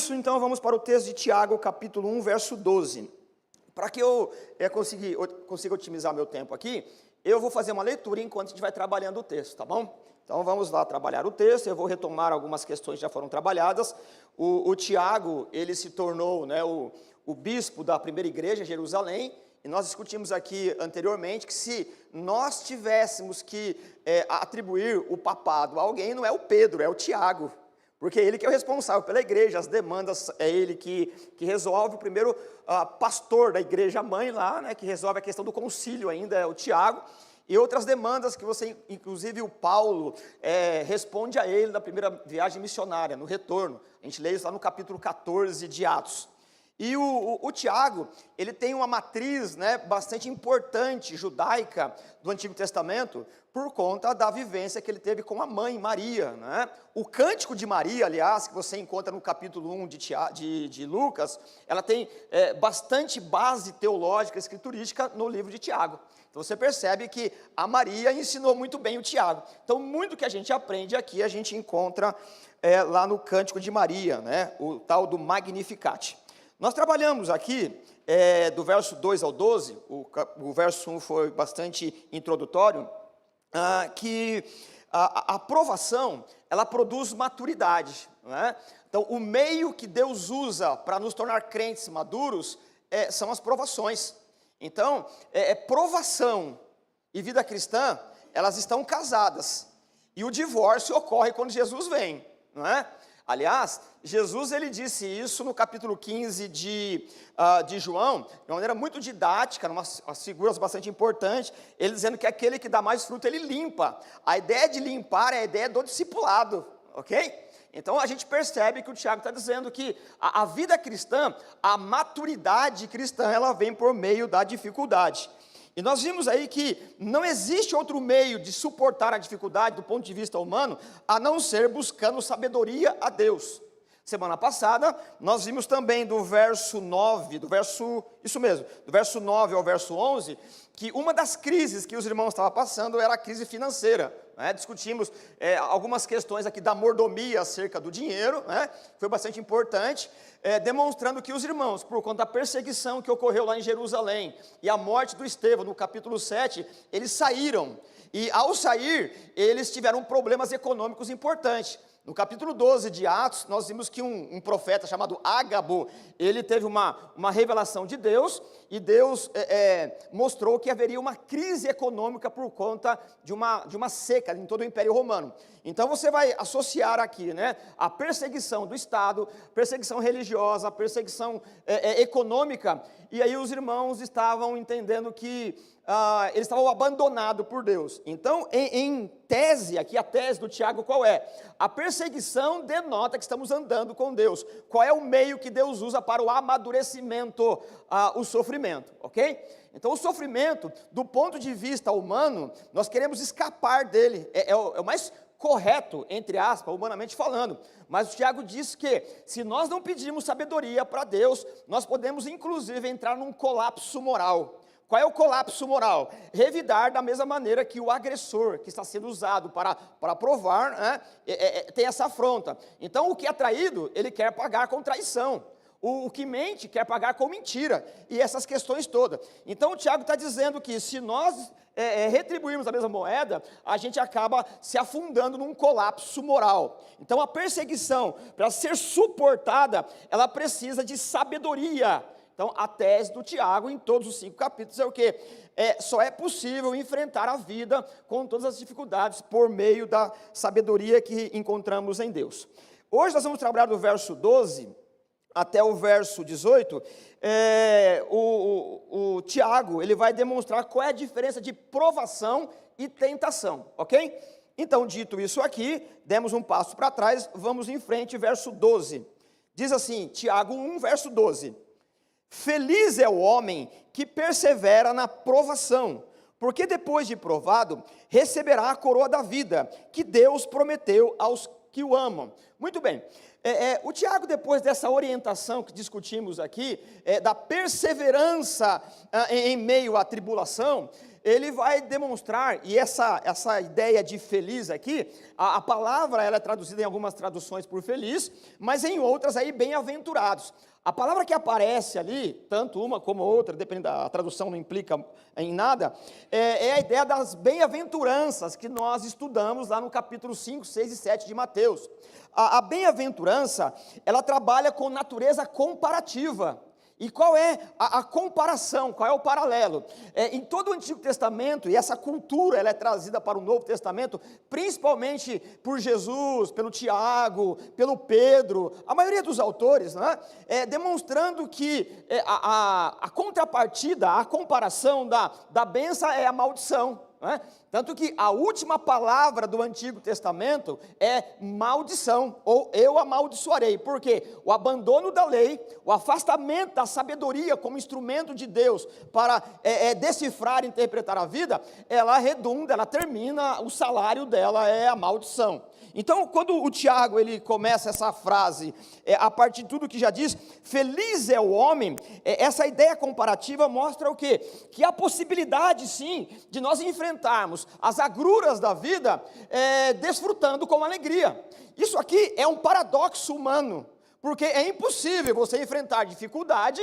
isso, então, vamos para o texto de Tiago, capítulo 1, verso 12. Para que eu consiga otimizar meu tempo aqui, eu vou fazer uma leitura enquanto a gente vai trabalhando o texto, tá bom? Então, vamos lá trabalhar o texto, eu vou retomar algumas questões que já foram trabalhadas. O Tiago, ele se tornou, né, o bispo da primeira igreja em Jerusalém, e nós discutimos aqui anteriormente que se nós tivéssemos que atribuir o papado a alguém, não é o Pedro, é o Tiago. Porque é ele que é o responsável pela igreja, as demandas é ele que resolve. O primeiro pastor da igreja mãe lá, né, que resolve a questão do concílio ainda, é o Tiago. E outras demandas que você, inclusive o Paulo, responde a ele na primeira viagem missionária, no retorno. A gente lê isso lá no capítulo 14 de Atos. E o Tiago, ele tem uma matriz, né, bastante importante, judaica, do Antigo Testamento, por conta da vivência que ele teve com a mãe, Maria, né? O Cântico de Maria, aliás, que você encontra no capítulo 1 de Lucas, ela tem bastante base teológica, escriturística no livro de Tiago. Então você percebe que a Maria ensinou muito bem o Tiago. Então muito que a gente aprende aqui, a gente encontra lá no Cântico de Maria, né? O tal do Magnificat. Nós trabalhamos aqui do verso 2 ao 12, o verso 1 foi bastante introdutório, que a aprovação, ela produz maturidade, né? Então, o meio que Deus usa para nos tornar crentes maduros são as provações. Então, provação e vida cristã, elas estão casadas, e o divórcio ocorre quando Jesus vem, não é? Aliás, Jesus ele disse isso no capítulo 15 de João, de uma maneira muito didática, umas figuras bastante importantes, ele dizendo que aquele que dá mais fruto, ele limpa. A ideia de limpar é a ideia do discipulado, ok? Então a gente percebe que o Tiago está dizendo que a vida cristã, a maturidade cristã, ela vem por meio da dificuldade. E nós vimos aí que não existe outro meio de suportar a dificuldade do ponto de vista humano, a não ser buscando sabedoria a Deus. Semana passada, nós vimos também do verso 9, do verso 9 ao verso 11, que uma das crises que os irmãos estavam passando era a crise financeira, né? Discutimos algumas questões aqui da mordomia acerca do dinheiro, né? Foi bastante importante, demonstrando que os irmãos, por conta da perseguição que ocorreu lá em Jerusalém, e a morte do Estevão, no capítulo 7, eles saíram, e ao sair, eles tiveram problemas econômicos importantes. No capítulo 12 de Atos, nós vimos que um profeta chamado Ágabo, ele teve uma revelação de Deus, e Deus mostrou que haveria uma crise econômica por conta de uma seca em todo o Império Romano. Então você vai associar aqui, né, a perseguição do Estado, perseguição religiosa, perseguição econômica, e aí os irmãos estavam entendendo que eles estavam abandonados por Deus. Então, em tese, aqui a tese do Tiago qual é? A perseguição denota que estamos andando com Deus. Qual é o meio que Deus usa para o amadurecimento? O sofrimento, ok? Então o sofrimento, do ponto de vista humano, nós queremos escapar dele, é o mais correto, entre aspas, humanamente falando, mas o Tiago diz que se nós não pedirmos sabedoria para Deus, nós podemos inclusive entrar num colapso moral. Qual é o colapso moral? Revidar da mesma maneira que o agressor, que está sendo usado para provar, né, tem essa afronta. Então o que é traído, ele quer pagar com traição. O que mente quer pagar com mentira, e essas questões todas. Então o Tiago está dizendo que se nós retribuirmos a mesma moeda, a gente acaba se afundando num colapso moral. Então a perseguição, para ser suportada, ela precisa de sabedoria. Então a tese do Tiago em todos os 5 capítulos é o quê? Só é possível enfrentar a vida com todas as dificuldades por meio da sabedoria que encontramos em Deus. Hoje nós vamos trabalhar do verso 12 até o verso 18, o Tiago, ele vai demonstrar qual é a diferença de provação e tentação, ok? Então, dito isso aqui, demos um passo para trás, vamos em frente, verso 12. Diz assim, Tiago 1, verso 12. Feliz é o homem que persevera na provação, porque depois de provado, receberá a coroa da vida, que Deus prometeu aos que o amam. Muito bem, o Tiago, depois dessa orientação que discutimos aqui, da perseverança em meio à tribulação, ele vai demonstrar, e essa ideia de feliz aqui, a palavra ela é traduzida em algumas traduções por feliz, mas em outras aí bem-aventurados. A palavra que aparece ali, tanto uma como outra, dependendo da tradução, não implica em nada, é a ideia das bem-aventuranças que nós estudamos lá no capítulo 5, 6 e 7 de Mateus. A bem-aventurança, ela trabalha com natureza comparativa. E qual é a comparação, qual é o paralelo? Em todo o Antigo Testamento, e essa cultura ela é trazida para o Novo Testamento, principalmente por Jesus, pelo Tiago, pelo Pedro, a maioria dos autores, né, demonstrando que a contrapartida, a comparação da bênção é a maldição. Né? Tanto que a última palavra do Antigo Testamento é maldição, ou eu amaldiçoarei, porque o abandono da lei, o afastamento da sabedoria como instrumento de Deus para decifrar e interpretar a vida, ela redunda, ela termina, o salário dela é a maldição. Então, quando o Tiago ele começa essa frase, a partir de tudo que já diz, feliz é o homem, essa ideia comparativa mostra o quê? Que há possibilidade sim, de nós enfrentarmos as agruras da vida, desfrutando com alegria. Isso aqui é um paradoxo humano, porque é impossível você enfrentar dificuldade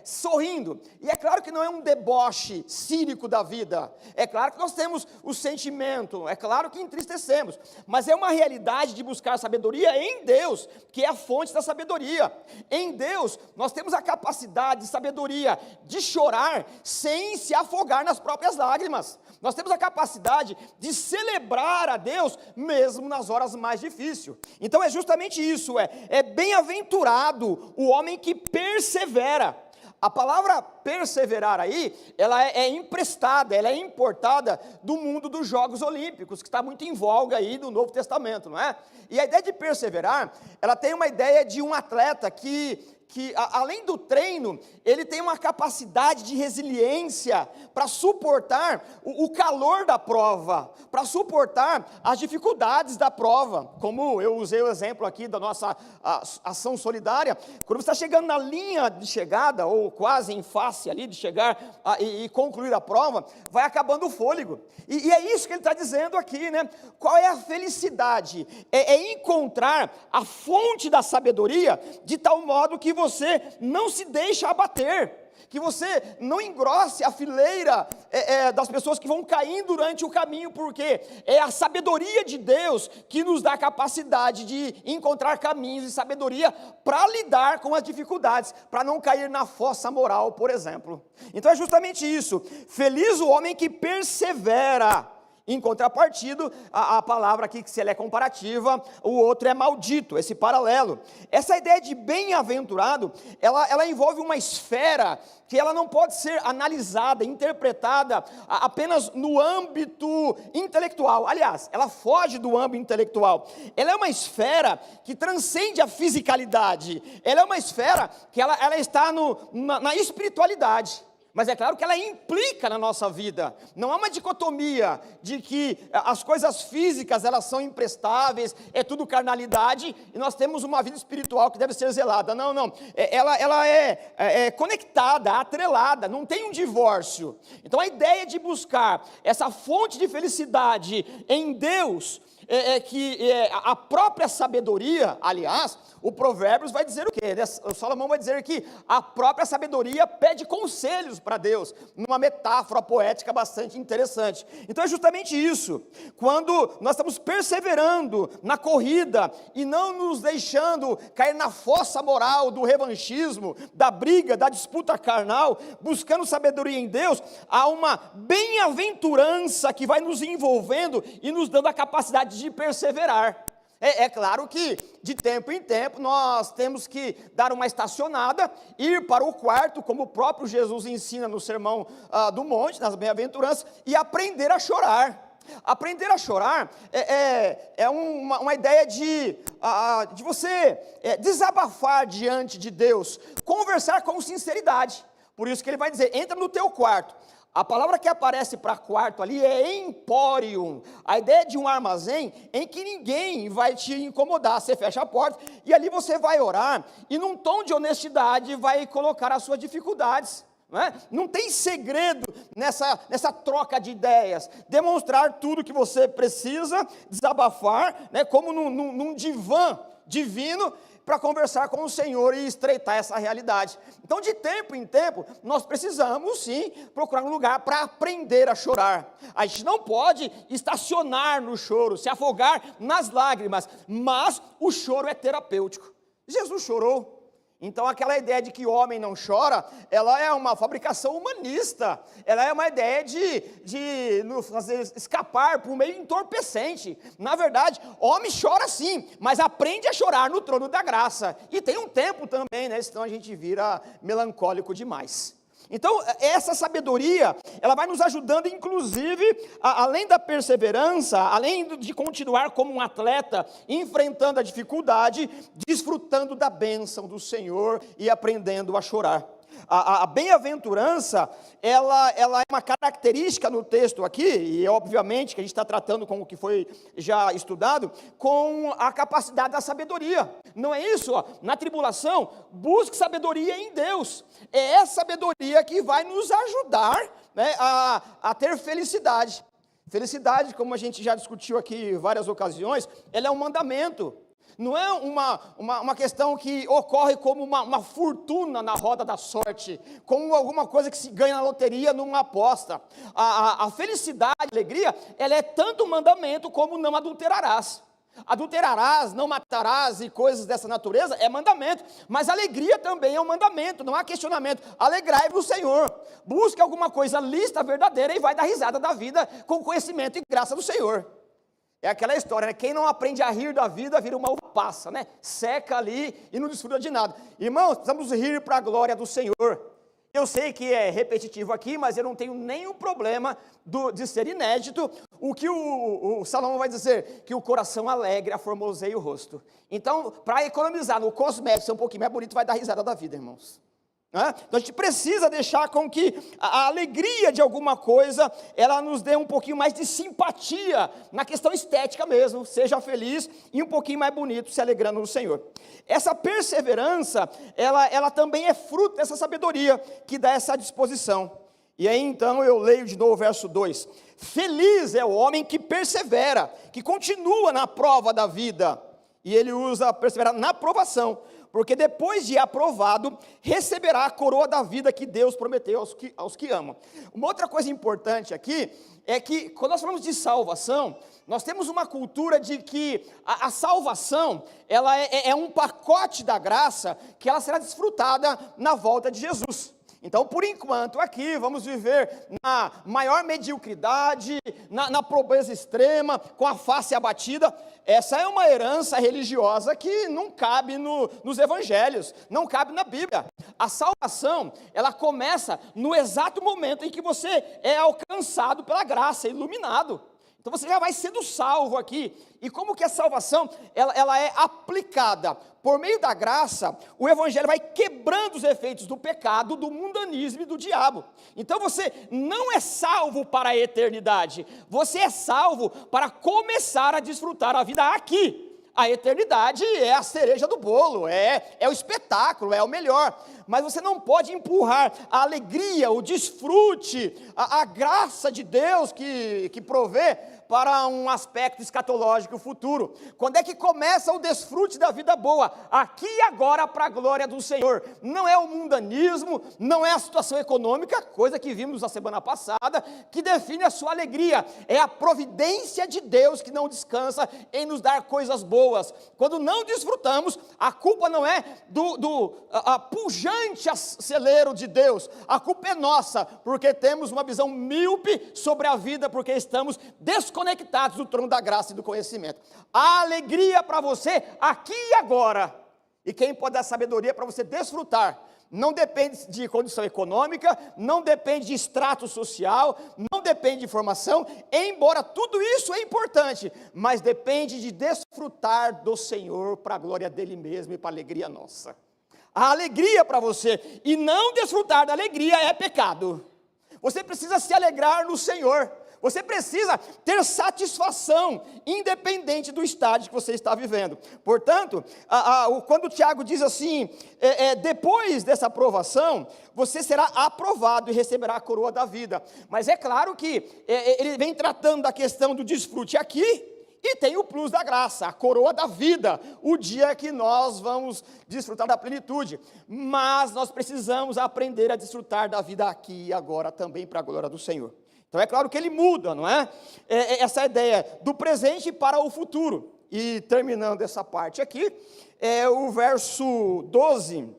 sorrindo. E é claro que não é um deboche cínico da vida. É claro que nós temos o sentimento, é claro que entristecemos. Mas é uma realidade de buscar sabedoria em Deus, que é a fonte da sabedoria. Em Deus, nós temos a capacidade de sabedoria de chorar sem se afogar nas próprias lágrimas. Nós temos a capacidade de celebrar a Deus mesmo nas horas mais difíceis. Então é justamente isso, é bem-aventurado o homem que persevera. A palavra perseverar aí, ela é emprestada, ela é importada do mundo dos Jogos Olímpicos, que está muito em voga aí no Novo Testamento, não é? E a ideia de perseverar, ela tem uma ideia de um atleta que além do treino, ele tem uma capacidade de resiliência para suportar o calor da prova, para suportar as dificuldades da prova, como eu usei o exemplo aqui da nossa ação solidária. Quando você está chegando na linha de chegada, ou quase em face ali de chegar e concluir a prova, vai acabando o fôlego, e é isso que ele está dizendo aqui, né? Qual é a felicidade? É encontrar a fonte da sabedoria, de tal modo que você não se deixa abater, que você não engrosse a fileira das pessoas que vão caindo durante o caminho, porque é a sabedoria de Deus que nos dá a capacidade de encontrar caminhos e sabedoria para lidar com as dificuldades, para não cair na fossa moral, por exemplo. Então é justamente isso, feliz o homem que persevera. Em contrapartida, a palavra aqui, que se ela é comparativa, o outro é maldito, esse paralelo. Essa ideia de bem-aventurado, ela envolve uma esfera que ela não pode ser analisada, interpretada apenas no âmbito intelectual. Aliás, ela foge do âmbito intelectual. Ela é uma esfera que transcende a fisicalidade. Ela é uma esfera que ela está na espiritualidade. Mas é claro que ela implica na nossa vida. Não há uma dicotomia de que as coisas físicas elas são imprestáveis, é tudo carnalidade, e nós temos uma vida espiritual que deve ser zelada. Não. Ela é conectada, atrelada, não tem um divórcio. Então a ideia de buscar essa fonte de felicidade em Deus, a própria sabedoria, aliás, o Provérbios vai dizer o quê? O Salomão vai dizer que a própria sabedoria pede conselhos para Deus, numa metáfora poética bastante interessante. Então é justamente isso, quando nós estamos perseverando na corrida, e não nos deixando cair na fossa moral do revanchismo, da briga, da disputa carnal, buscando sabedoria em Deus, há uma bem-aventurança que vai nos envolvendo e nos dando a capacidade de perseverar. É claro que de tempo em tempo nós temos que dar uma estacionada, ir para o quarto, como o próprio Jesus ensina no Sermão do Monte, nas Bem-aventuranças, e aprender a chorar. Aprender a chorar é uma ideia de você desabafar diante de Deus, conversar com sinceridade. Por isso que ele vai dizer, entra no teu quarto. A palavra que aparece para quarto ali é empórium, a ideia de um armazém em que ninguém vai te incomodar. Você fecha a porta e ali você vai orar, e num tom de honestidade vai colocar as suas dificuldades. Não é? Não tem segredo nessa troca de ideias. Demonstrar tudo que você precisa, desabafar, né, como num divã divino, para conversar com o Senhor e estreitar essa realidade. Então, de tempo em tempo, nós precisamos sim procurar um lugar para aprender a chorar. A gente não pode estacionar no choro, se afogar nas lágrimas, mas o choro é terapêutico. Jesus chorou. Então, aquela ideia de que o homem não chora, ela é uma fabricação humanista, ela é uma ideia de nos fazer escapar por meio entorpecente. Na verdade, homem chora sim, mas aprende a chorar no trono da graça. E tem um tempo também, né? Senão a gente vira melancólico demais. Então, essa sabedoria, ela vai nos ajudando, inclusive, além da perseverança, além de continuar como um atleta, enfrentando a dificuldade, desfrutando da bênção do Senhor e aprendendo a chorar. A bem-aventurança, ela é uma característica no texto aqui, e obviamente que a gente está tratando com o que foi já estudado, com a capacidade da sabedoria. Não é isso? Ó, na tribulação, busque sabedoria em Deus. É essa sabedoria que vai nos ajudar, né, a ter felicidade. Felicidade, como a gente já discutiu aqui em várias ocasiões, ela é um mandamento. Não é uma questão que ocorre como uma fortuna na roda da sorte, como alguma coisa que se ganha na loteria numa aposta. A felicidade, a alegria, ela é tanto um mandamento como não adulterarás. Adulterarás, não matarás e coisas dessa natureza é mandamento, mas alegria também é um mandamento, não há questionamento. Alegrai-vos no Senhor, busque alguma coisa lícita, verdadeira e vai dar risada da vida com conhecimento e graça do Senhor. É aquela história, né? Quem não aprende a rir da vida, vira uma uva passa, né? Seca ali e não desfruta de nada. Irmãos, precisamos rir para a glória do Senhor. Eu sei que é repetitivo aqui, mas eu não tenho nenhum problema de ser inédito. O que o Salomão vai dizer? Que o coração alegre aformoseia o rosto. Então, para economizar no cosmético, ser um pouquinho mais bonito, vai dar risada da vida, irmãos. Então a gente precisa deixar com que a alegria de alguma coisa, ela nos dê um pouquinho mais de simpatia, na questão estética mesmo, seja feliz e um pouquinho mais bonito, se alegrando no Senhor. Essa perseverança, ela também é fruto dessa sabedoria, que dá essa disposição. E aí então eu leio de novo o verso 2, feliz é o homem que persevera, que continua na prova da vida, e ele usa perseverar na provação, porque depois de aprovado, receberá a coroa da vida que Deus prometeu aos que amam. Uma outra coisa importante aqui, é que quando nós falamos de salvação, nós temos uma cultura de que a salvação, ela é um pacote da graça, que ela será desfrutada na volta de Jesus. Então, por enquanto, aqui, vamos viver na maior mediocridade, na pobreza extrema, com a face abatida. Essa é uma herança religiosa que não cabe nos evangelhos, não cabe na Bíblia. A salvação, ela começa no exato momento em que você é alcançado pela graça, iluminado. Então você já vai sendo salvo aqui. E como que a salvação, ela é aplicada? Por meio da graça, o evangelho vai quebrando os efeitos do pecado, do mundanismo e do diabo. Então você não é salvo para a eternidade, você é salvo para começar a desfrutar a vida aqui. A eternidade é a cereja do bolo, é o espetáculo, é o melhor. Mas você não pode empurrar a alegria, o desfrute, a graça de Deus que provê para um aspecto escatológico futuro. Quando é que começa o desfrute da vida boa? Aqui e agora, para a glória do Senhor. Não é o mundanismo, não é a situação econômica, coisa que vimos na semana passada, que define a sua alegria. É a providência de Deus que não descansa em nos dar coisas boas. Quando não desfrutamos, a culpa não é do pujante celeiro de Deus. A culpa é nossa, porque temos uma visão míope sobre a vida, porque estamos desconectados do trono da graça e do conhecimento. A alegria para você aqui e agora, e quem pode dar sabedoria para você desfrutar, não depende de condição econômica, não depende de extrato social, não depende de formação, embora tudo isso é importante, mas depende de desfrutar do Senhor para a glória dele mesmo e para a alegria nossa. A alegria para você, e não desfrutar da alegria é pecado. Você precisa se alegrar no Senhor. Você precisa ter satisfação, independente do estágio que você está vivendo. Portanto, quando o Tiago diz assim, depois dessa aprovação, você será aprovado e receberá a coroa da vida. Mas é claro que ele vem tratando da questão do desfrute aqui, e tem o plus da graça, a coroa da vida, o dia que nós vamos desfrutar da plenitude. Mas nós precisamos aprender a desfrutar da vida aqui e agora também, para a glória do Senhor. Então é claro que ele muda, não é? Essa ideia do presente para o futuro. E terminando essa parte aqui, o verso 12,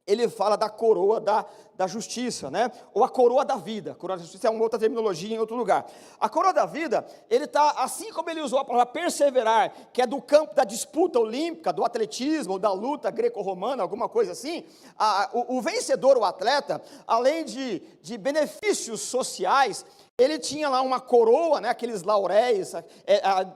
ele fala da coroa da justiça, né? Ou a coroa da vida. A coroa da justiça é uma outra terminologia em outro lugar. A coroa da vida, ele está, assim como ele usou a palavra perseverar, que é do campo da disputa olímpica, do atletismo, da luta greco-romana, alguma coisa assim, o vencedor, o atleta, além de benefícios sociais, ele tinha lá uma coroa, né, aqueles lauréis,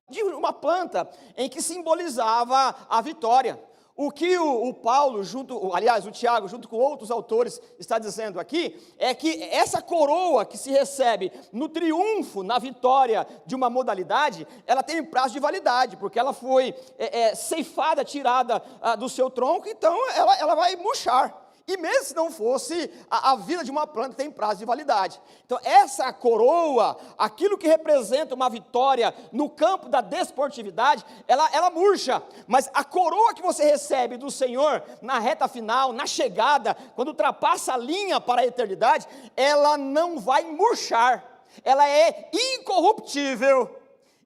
de uma planta, em que simbolizava a vitória. O que o Paulo, o Tiago, junto com outros autores, está dizendo aqui, é que essa coroa que se recebe no triunfo, na vitória de uma modalidade, ela tem prazo de validade, porque ela foi ceifada, tirada do seu tronco, então ela vai murchar. E mesmo se não fosse, a vida de uma planta tem prazo de validade. Então essa coroa, aquilo que representa uma vitória no campo da desportividade, ela murcha. Mas a coroa que você recebe do Senhor, na reta final, na chegada, quando ultrapassa a linha para a eternidade, ela não vai murchar. Ela é incorruptível.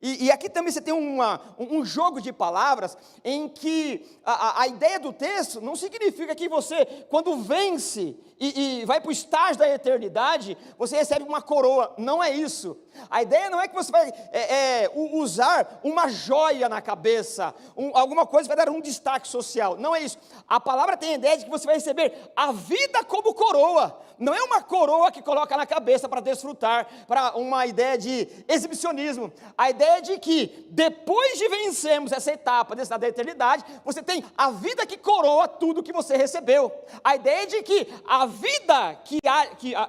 E aqui também você tem um jogo de palavras em que a ideia do texto não significa que você, quando vence e vai para o estágio da eternidade, você recebe uma coroa. Não é isso. A ideia não é que você vai usar uma joia na cabeça, alguma coisa que vai dar um destaque social. Não é isso. A palavra tem a ideia de que você vai receber a vida como coroa. Não é uma coroa que coloca na cabeça para desfrutar, para uma ideia de exibicionismo. A ideia é de que, depois de vencermos essa etapa da eternidade, você tem a vida que coroa tudo que você recebeu. A ideia é de que a vida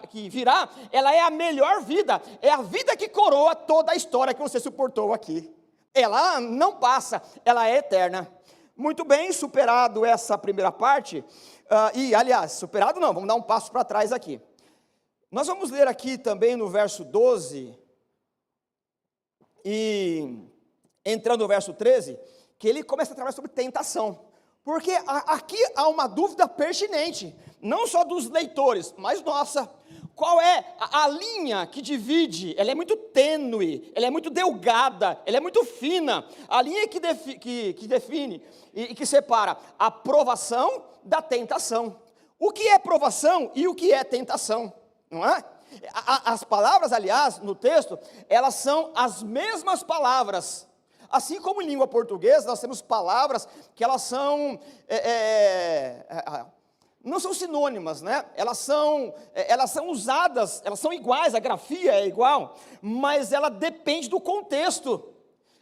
que virá, ela é a melhor vida, é a vida que coroa toda a história que você suportou aqui. Ela não passa, ela é eterna. Muito bem, superado essa primeira parte, superado não, vamos dar um passo para trás aqui. Nós vamos ler aqui também no verso 12, e entrando no verso 13, que ele começa a trabalhar sobre tentação. Porque aqui há uma dúvida pertinente, não só dos leitores, mas nossa. Qual é a linha que divide? Ela é muito tênue, ela é muito delgada, ela é muito fina. A linha que define e que separa a provação da tentação. O que é provação e o que é tentação? Não é? As palavras, aliás, no texto, elas são as mesmas palavras. Assim como em língua portuguesa, nós temos palavras que elas são... não são sinônimas, né? Elas são usadas, elas são iguais, a grafia é igual, mas ela depende do contexto.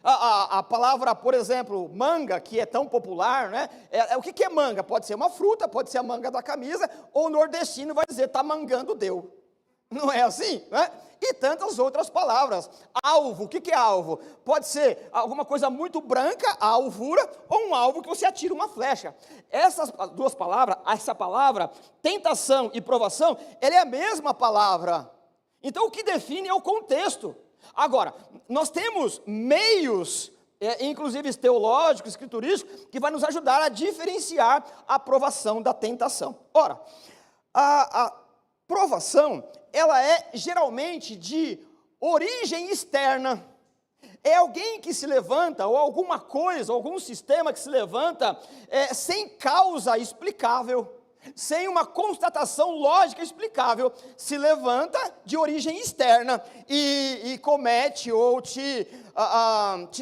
A palavra, por exemplo, manga, que é tão popular, né? O que é manga? Pode ser uma fruta, pode ser a manga da camisa, ou o nordestino vai dizer, tá mangando deu. Não é assim, né? E tantas outras palavras. Alvo, o que é alvo? Pode ser alguma coisa muito branca, a alvura, ou um alvo que você atira uma flecha. Essas duas palavras, essa palavra, tentação e provação, ela é a mesma palavra. Então o que define é o contexto. Agora, nós temos meios, inclusive teológicos, escriturísticos, que vai nos ajudar a diferenciar a provação da tentação. Ora, a provação, ela é geralmente de origem externa. É alguém que se levanta, ou alguma coisa, algum sistema que se levanta sem causa explicável, sem uma constatação lógica explicável, se levanta de origem externa e comete ou te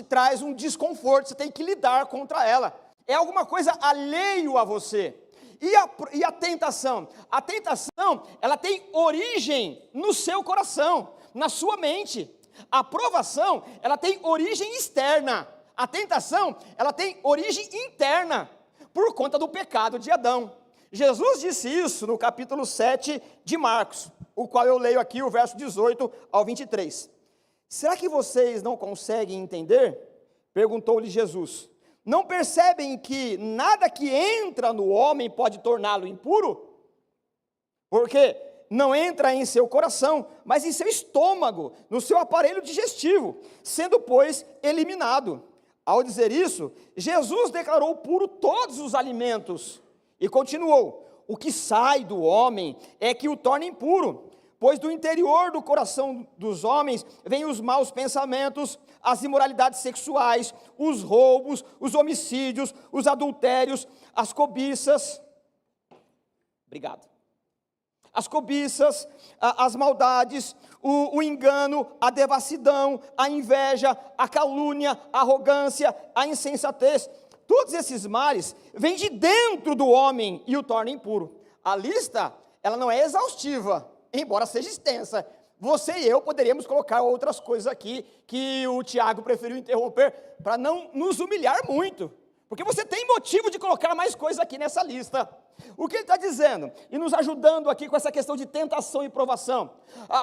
traz um desconforto, você tem que lidar contra ela. É alguma coisa alheio a você. E a tentação? A tentação, ela tem origem no seu coração, na sua mente. A provação, ela tem origem externa. A tentação, ela tem origem interna, por conta do pecado de Adão. Jesus disse isso no capítulo 7 de Marcos, o qual eu leio aqui o verso 18 ao 23. será que vocês não conseguem entender? Perguntou-lhe Jesus. Não percebem que nada que entra no homem pode torná-lo impuro? Porque não entra em seu coração, mas em seu estômago, no seu aparelho digestivo, sendo, pois, eliminado. Ao dizer isso, Jesus declarou puro todos os alimentos e continuou: o que sai do homem é que o torna impuro, pois do interior do coração dos homens vêm os maus pensamentos, as imoralidades sexuais, os roubos, os homicídios, os adultérios, as cobiças. Obrigado. As cobiças, as maldades, o engano, a devassidão, a inveja, a calúnia, a arrogância, a insensatez. Todos esses males vêm de dentro do homem e o tornam impuro. A lista, ela não é exaustiva, embora seja extensa. Você e eu poderíamos colocar outras coisas aqui que o Tiago preferiu interromper para não nos humilhar muito. Porque você tem motivo de colocar mais coisas aqui nessa lista. O que ele está dizendo? E nos ajudando aqui com essa questão de tentação e provação.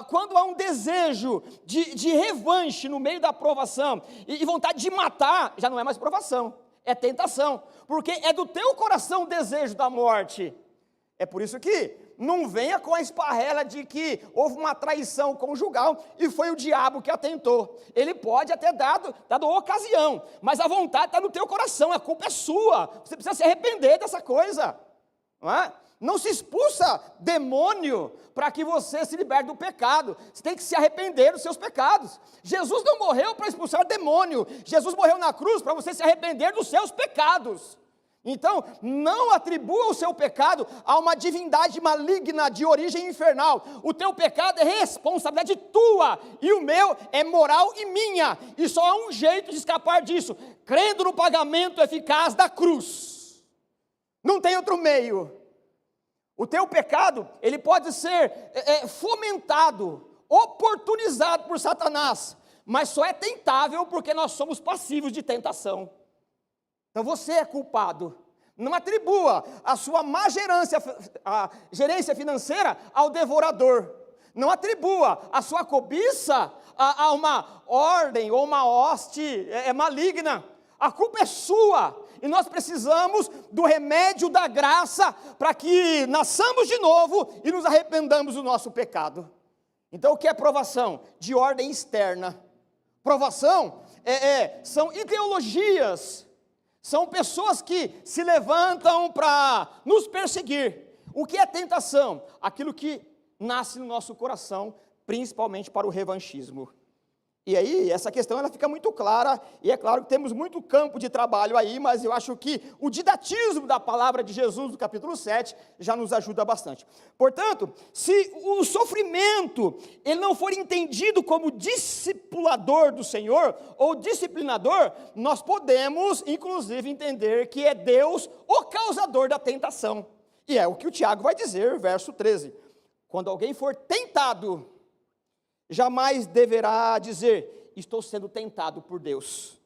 Quando há um desejo de revanche no meio da provação e vontade de matar, já não é mais provação, é tentação. Porque é do teu coração o desejo da morte. É por isso que não venha com a esparrela de que houve uma traição conjugal e foi o diabo que a tentou. Ele pode até dado ocasião, mas a vontade está no teu coração, a culpa é sua. Você precisa se arrepender dessa coisa. Não é? Não se expulsa demônio para que você se liberte do pecado. Você tem que se arrepender dos seus pecados. Jesus não morreu para expulsar demônio. Jesus morreu na cruz para você se arrepender dos seus pecados. Então, não atribua o seu pecado a uma divindade maligna de origem infernal. O teu pecado é responsabilidade tua, e o meu é moral e minha. E só há um jeito de escapar disso: crendo no pagamento eficaz da cruz. Não tem outro meio. O teu pecado, ele pode ser fomentado, oportunizado por Satanás, mas só é tentável porque nós somos passivos de tentação. Então você é culpado. Não atribua a sua má gerência financeira ao devorador. Não atribua a sua cobiça a uma ordem ou uma hoste maligna. A culpa é sua. E nós precisamos do remédio da graça para que nasçamos de novo e nos arrependamos do nosso pecado. Então o que é provação? De ordem externa. Provação são ideologias. São pessoas que se levantam para nos perseguir. O que é tentação? Aquilo que nasce no nosso coração, principalmente para o revanchismo. E aí, essa questão ela fica muito clara, e é claro que temos muito campo de trabalho aí, mas eu acho que o didatismo da palavra de Jesus, do capítulo 7, já nos ajuda bastante. Portanto, se o sofrimento ele não for entendido como discipulador do Senhor, ou disciplinador, nós podemos, inclusive, entender que é Deus o causador da tentação. E é o que o Tiago vai dizer, verso 13. Quando alguém for tentado, jamais deverá dizer: estou sendo tentado por Deus.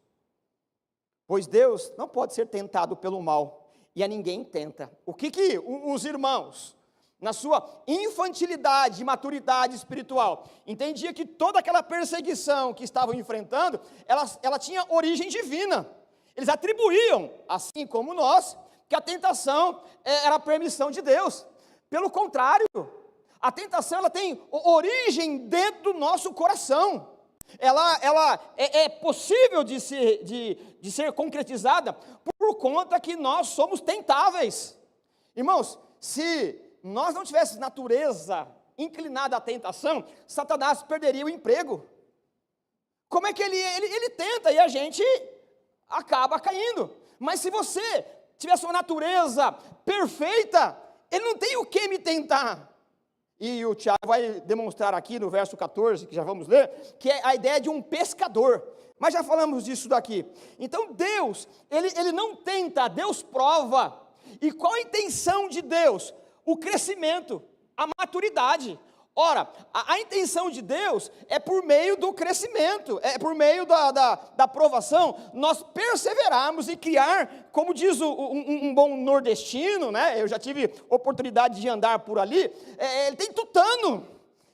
Pois Deus não pode ser tentado pelo mal, e a ninguém tenta. O que os irmãos, na sua infantilidade e maturidade espiritual, entendiam que toda aquela perseguição que estavam enfrentando, ela tinha origem divina. Eles atribuíam, assim como nós, que a tentação era a permissão de Deus. Pelo contrário, a tentação ela tem origem dentro do nosso coração. Ela é possível de ser concretizada por conta que nós somos tentáveis. Irmãos, se nós não tivéssemos natureza inclinada à tentação, Satanás perderia o emprego. Como é que ele tenta e a gente acaba caindo? Mas se você tivesse uma natureza perfeita, ele não tem o que me tentar. E o Tiago vai demonstrar aqui no verso 14, que já vamos ler, que é a ideia de um pescador. Mas já falamos disso daqui. Então Deus, ele não tenta, Deus prova. E qual a intenção de Deus? O crescimento, a maturidade. Ora, a intenção de Deus é por meio do crescimento, é por meio da provação, nós perseverarmos e criar, como diz um bom nordestino, né? Eu já tive oportunidade de andar por ali, ele tem tutano,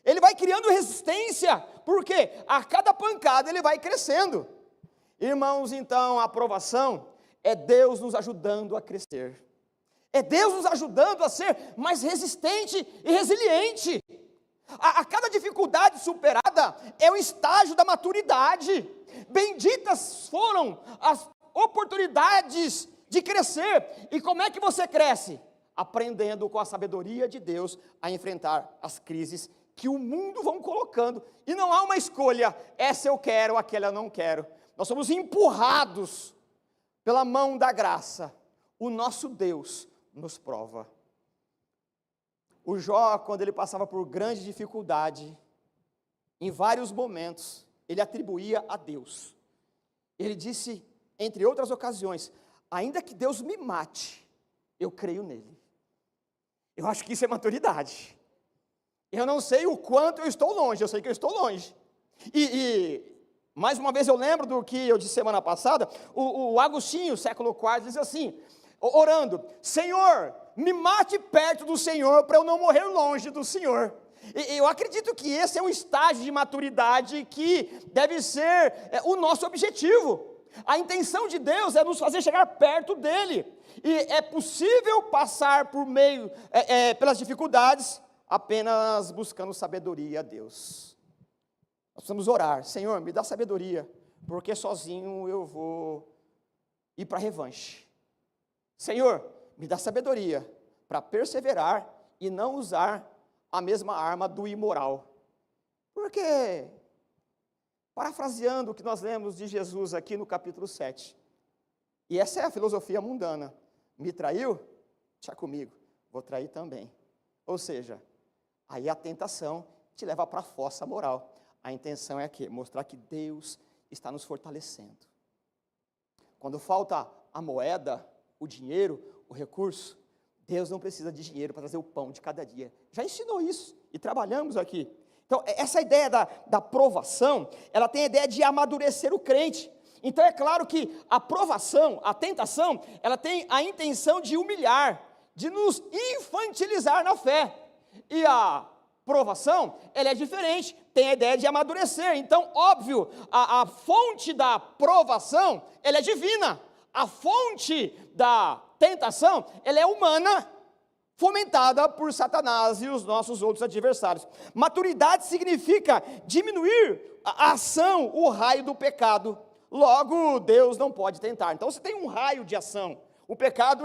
ele vai criando resistência porque a cada pancada ele vai crescendo. Irmãos, então a aprovação é Deus nos ajudando a crescer. É Deus nos ajudando a ser mais resistente e resiliente. A cada dificuldade superada é o estágio da maturidade. Benditas foram as oportunidades de crescer. E como é que você cresce? Aprendendo com a sabedoria de Deus a enfrentar as crises que o mundo vão colocando. E não há uma escolha, essa eu quero, aquela eu não quero. Nós somos empurrados pela mão da graça. O nosso Deus nos prova. O Jó, quando ele passava por grande dificuldade, em vários momentos, ele atribuía a Deus. Ele disse, entre outras ocasiões, ainda que Deus me mate, eu creio nele. Eu acho que isso é maturidade. Eu não sei o quanto eu estou longe, eu sei que eu estou longe. Mais uma vez eu lembro do que eu disse semana passada, o Agostinho, século IV, diz assim, orando, Senhor, me mate perto do Senhor, para eu não morrer longe do Senhor. E eu acredito que esse é um estágio de maturidade que deve ser o nosso objetivo. A intenção de Deus é nos fazer chegar perto dEle. E é possível passar por meio, pelas dificuldades, apenas buscando sabedoria a Deus. Nós precisamos orar, Senhor, me dá sabedoria, porque sozinho eu vou ir para a revanche. Senhor, me dá sabedoria para perseverar e não usar a mesma arma do imoral. Porque, parafraseando o que nós lemos de Jesus aqui no capítulo 7, e essa é a filosofia mundana, me traiu? Deixa comigo, vou trair também. Ou seja, aí a tentação te leva para a fossa moral. A intenção é que mostrar que Deus está nos fortalecendo. Quando falta a moeda, o dinheiro, o recurso, Deus não precisa de dinheiro para trazer o pão de cada dia. Já ensinou isso e trabalhamos aqui. Então, essa ideia da provação, ela tem a ideia de amadurecer o crente. Então, é claro que a provação, a tentação, ela tem a intenção de humilhar, de nos infantilizar na fé. E a provação, ela é diferente, tem a ideia de amadurecer. Então, óbvio, a fonte da provação, ela é divina. A fonte da tentação, ela é humana, fomentada por Satanás e os nossos outros adversários. Maturidade significa diminuir a ação, o raio do pecado. Logo, Deus não pode tentar. Então, você tem um raio de ação. O pecado,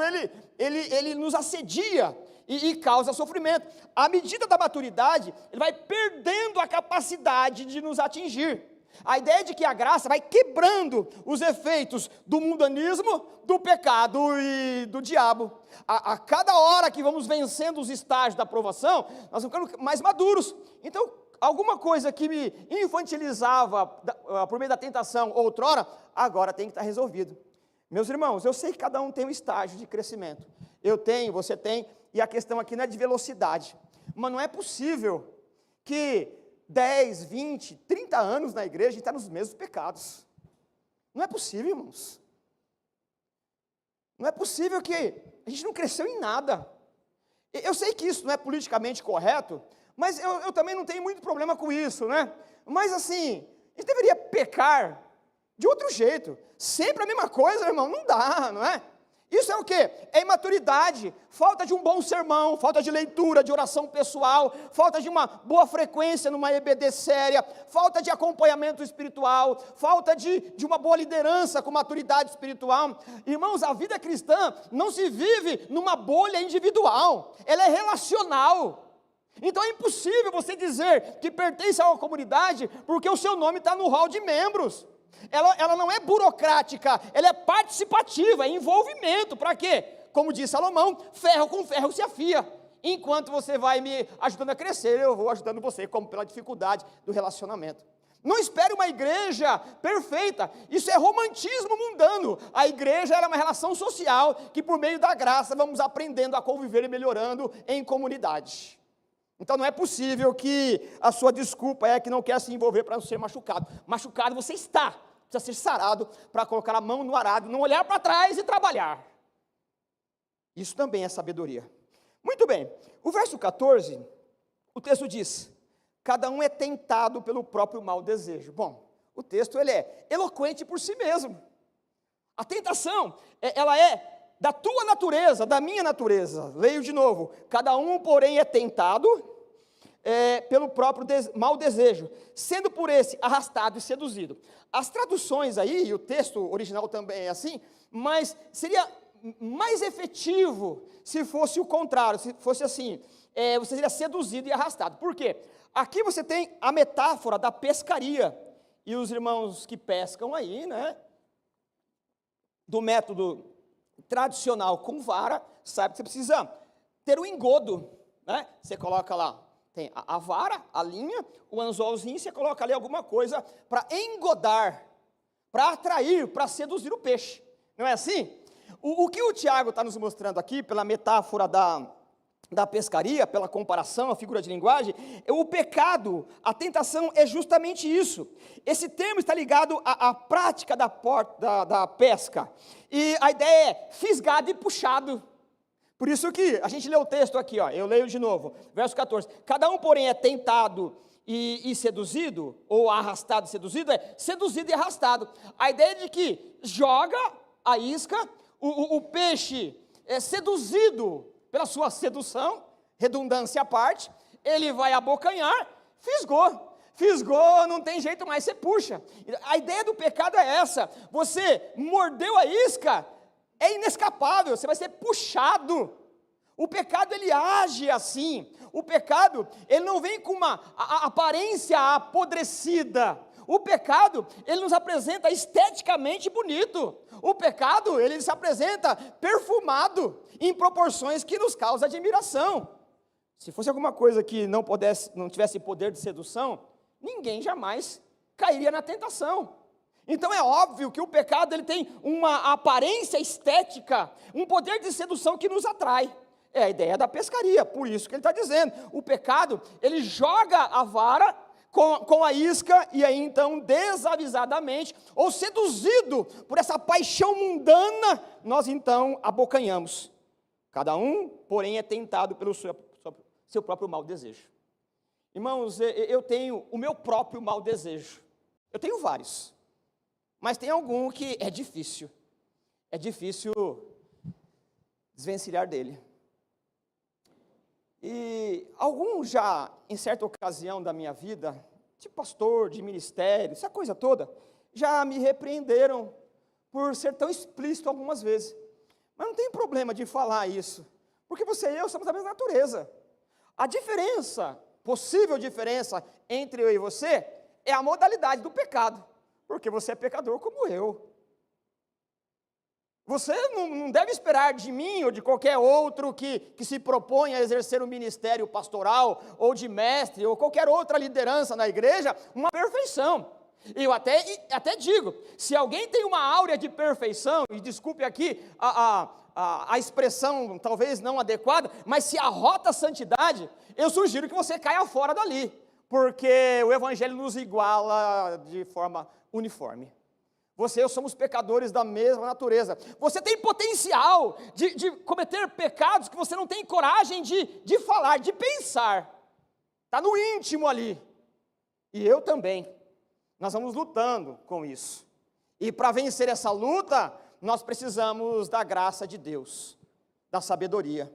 ele nos assedia e causa sofrimento. À medida da maturidade, ele vai perdendo a capacidade de nos atingir. A ideia de que a graça vai quebrando os efeitos do mundanismo, do pecado e do diabo. A cada hora que vamos vencendo os estágios da aprovação, nós vamos ficando mais maduros. Então, alguma coisa que me infantilizava por meio da tentação outrora, agora tem que estar resolvido. Meus irmãos, eu sei que cada um tem um estágio de crescimento. Eu tenho, você tem, e a questão aqui não é de velocidade. Mas não é possível que 10, 20, 30 anos na igreja e está nos mesmos pecados. Não é possível, irmãos. Não é possível que a gente não cresceu em nada. Eu sei que isso não é politicamente correto, mas eu também não tenho muito problema com isso, né? Mas assim, a gente deveria pecar de outro jeito. Sempre a mesma coisa, irmão, não dá, não é? Isso é o quê? É imaturidade, falta de um bom sermão, falta de leitura, de oração pessoal, falta de uma boa frequência numa EBD séria, falta de acompanhamento espiritual, falta de uma boa liderança com maturidade espiritual. Irmãos, a vida cristã não se vive numa bolha individual, ela é relacional. Então é impossível você dizer que pertence a uma comunidade porque o seu nome está no hall de membros. Ela não é burocrática, ela é participativa, é envolvimento. Para quê? Como diz Salomão, ferro com ferro se afia. Enquanto você vai me ajudando a crescer, eu vou ajudando você, como pela dificuldade do relacionamento. Não espere uma igreja perfeita, isso é romantismo mundano. A igreja é uma relação social que por meio da graça vamos aprendendo a conviver e melhorando em comunidade. Então não é possível que a sua desculpa é que não quer se envolver para não ser machucado. Machucado você está, precisa ser sarado para colocar a mão no arado, não olhar para trás e trabalhar. Isso também é sabedoria. Muito bem, o verso 14, o texto diz, cada um é tentado pelo próprio mau desejo. Bom, o texto ele é eloquente por si mesmo. A tentação, ela é da tua natureza, da minha natureza. Leio de novo. Cada um, porém, é tentado pelo próprio mau desejo, sendo por esse arrastado e seduzido. As traduções aí, e o texto original também é assim, mas seria mais efetivo se fosse o contrário, se fosse assim, você seria seduzido e arrastado. Por quê? Aqui você tem a metáfora da pescaria, e os irmãos que pescam aí, né, do método tradicional com vara, sabe que você precisa ter um engodo, né? Você coloca lá, tem a vara, a linha, o anzolzinho, você coloca ali alguma coisa para engodar, para atrair, para seduzir o peixe, não é assim? O que o Tiago está nos mostrando aqui, pela metáfora da pescaria, pela comparação, a figura de linguagem, o pecado, a tentação é justamente isso. Esse termo está ligado à prática da pesca, e a ideia é fisgado e puxado. Por isso que a gente lê o texto aqui, ó, eu leio de novo, verso 14, cada um porém é tentado e seduzido, ou arrastado e seduzido, é seduzido e arrastado. A ideia é de que joga a isca, o peixe é seduzido pela sua sedução, redundância à parte, ele vai abocanhar, fisgou, não tem jeito mais, você puxa. A ideia do pecado é essa, você mordeu a isca, é inescapável, você vai ser puxado. O pecado ele age assim, o pecado ele não vem com uma aparência apodrecida, o pecado ele nos apresenta esteticamente bonito, o pecado ele se apresenta perfumado, em proporções que nos causam admiração. Se fosse alguma coisa que não tivesse poder de sedução, ninguém jamais cairia na tentação. Então é óbvio que o pecado ele tem uma aparência estética, um poder de sedução que nos atrai. É a ideia da pescaria, por isso que ele está dizendo. O pecado, ele joga a vara com a isca, e aí então, desavisadamente, ou seduzido por essa paixão mundana, nós então abocanhamos. Cada um, porém, é tentado pelo seu próprio mau desejo. Irmãos, eu tenho o meu próprio mau desejo. Eu tenho vários, mas tem algum que é difícil desvencilhar dele. E alguns já, em certa ocasião da minha vida, de pastor, de ministério, essa coisa toda, já me repreenderam por ser tão explícito algumas vezes. Mas não tem problema de falar isso, porque você e eu somos da mesma natureza. A diferença, possível diferença entre eu e você, é a modalidade do pecado, porque você é pecador como eu. Você não deve esperar de mim ou de qualquer outro que se propõe a exercer um ministério pastoral, ou de mestre, ou qualquer outra liderança na igreja, uma perfeição. Eu até digo, se alguém tem uma áurea de perfeição, e desculpe aqui a expressão talvez não adequada, mas se arrota a santidade, eu sugiro que você caia fora dali, porque o evangelho nos iguala de forma uniforme. Você e eu somos pecadores da mesma natureza. Você tem potencial de cometer pecados que você não tem coragem de falar, de pensar. Está no íntimo ali. E eu também. Nós vamos lutando com isso. E para vencer essa luta, nós precisamos da graça de Deus, da sabedoria.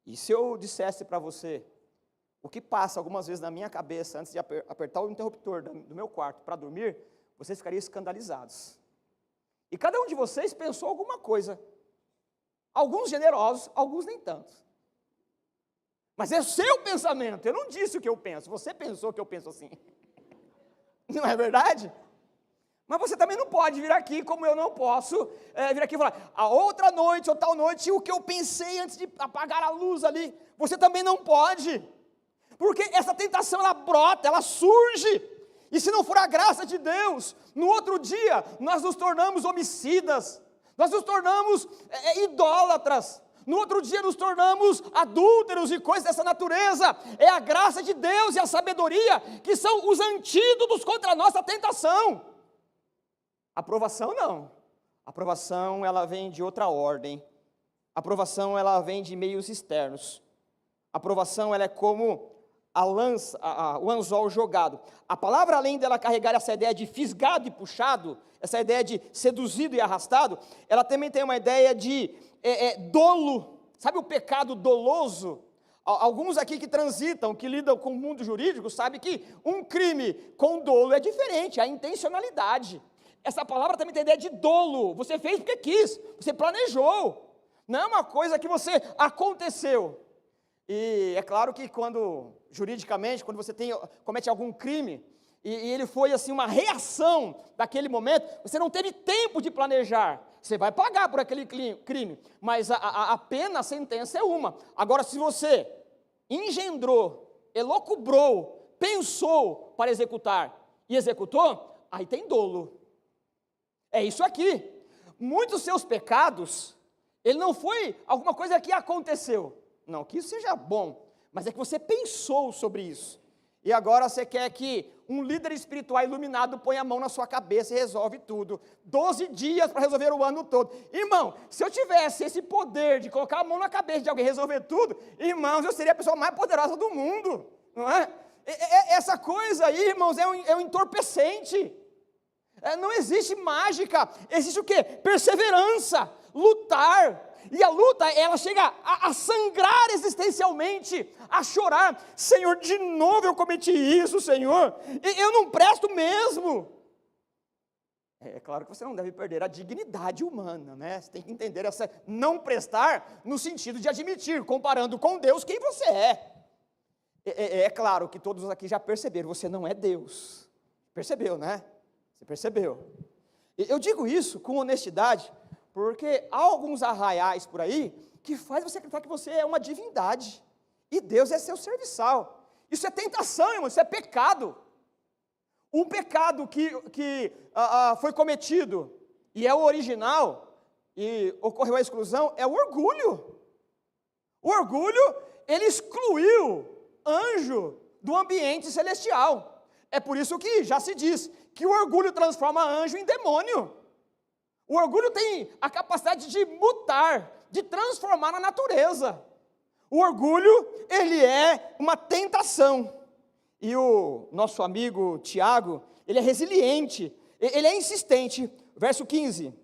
E se eu dissesse para você o que passa algumas vezes na minha cabeça antes de apertar o interruptor do meu quarto para dormir, vocês ficariam escandalizados. E cada um de vocês pensou alguma coisa. Alguns generosos, alguns nem tanto. Mas é o seu pensamento, eu não disse o que eu penso, você pensou que eu penso assim. Não é verdade? Mas você também não pode vir aqui, como eu não posso, vir aqui e falar, a outra noite ou tal noite, o que eu pensei antes de apagar a luz ali, você também não pode. Porque essa tentação, ela brota, ela surge. E se não for a graça de Deus, no outro dia, nós nos tornamos homicidas, nós nos tornamos idólatras, no outro dia nos tornamos adúlteros e coisas dessa natureza. É a graça de Deus e a sabedoria que são os antídotos contra a nossa tentação. Aprovação não, aprovação ela vem de outra ordem, aprovação ela vem de meios externos, aprovação ela é como a lança, o anzol jogado. A palavra, além dela carregar essa ideia de fisgado e puxado, essa ideia de seduzido e arrastado, ela também tem uma ideia de dolo. Sabe o pecado doloso? Alguns aqui que transitam, que lidam com o mundo jurídico, sabem que um crime com dolo é diferente, a intencionalidade. Essa palavra também tem a ideia de dolo. Você fez porque quis, você planejou. Não é uma coisa que você aconteceu. E é claro que juridicamente, quando você comete algum crime, e ele foi assim uma reação daquele momento, você não teve tempo de planejar. Você vai pagar por aquele crime, mas a pena, a sentença é uma. Agora, se você engendrou, elocubrou, pensou para executar e executou, aí tem dolo. É isso aqui. Muitos seus pecados, ele não foi alguma coisa que aconteceu. Não que isso seja bom, mas é que você pensou sobre isso. E agora você quer que um líder espiritual iluminado ponha a mão na sua cabeça e resolve tudo. 12 dias para resolver o ano todo. Irmão, se eu tivesse esse poder de colocar a mão na cabeça de alguém e resolver tudo, irmãos, eu seria a pessoa mais poderosa do mundo. Não é? Essa coisa aí, irmãos, é um entorpecente. Não existe mágica. Existe o quê? Perseverança, lutar. E a luta, ela chega a sangrar existencialmente, a chorar. Senhor, de novo eu cometi isso, Senhor. Eu não presto mesmo. É claro que você não deve perder a dignidade humana, né? Você tem que entender essa não prestar no sentido de admitir, comparando com Deus, quem você é. É claro que todos aqui já perceberam, você não é Deus. Percebeu, né? Você percebeu. Eu digo isso com honestidade, porque há alguns arraiais por aí que faz você acreditar que você é uma divindade e Deus é seu serviçal. Isso é tentação, irmão, isso é pecado. Um pecado que foi cometido e é o original e ocorreu a exclusão é o orgulho. O orgulho, ele excluiu anjo do ambiente celestial. É por isso que já se diz que o orgulho transforma anjo em demônio. O orgulho tem a capacidade de mutar, de transformar a natureza. O orgulho, ele é uma tentação. E o nosso amigo Tiago, ele é resiliente, ele é insistente. Verso 15,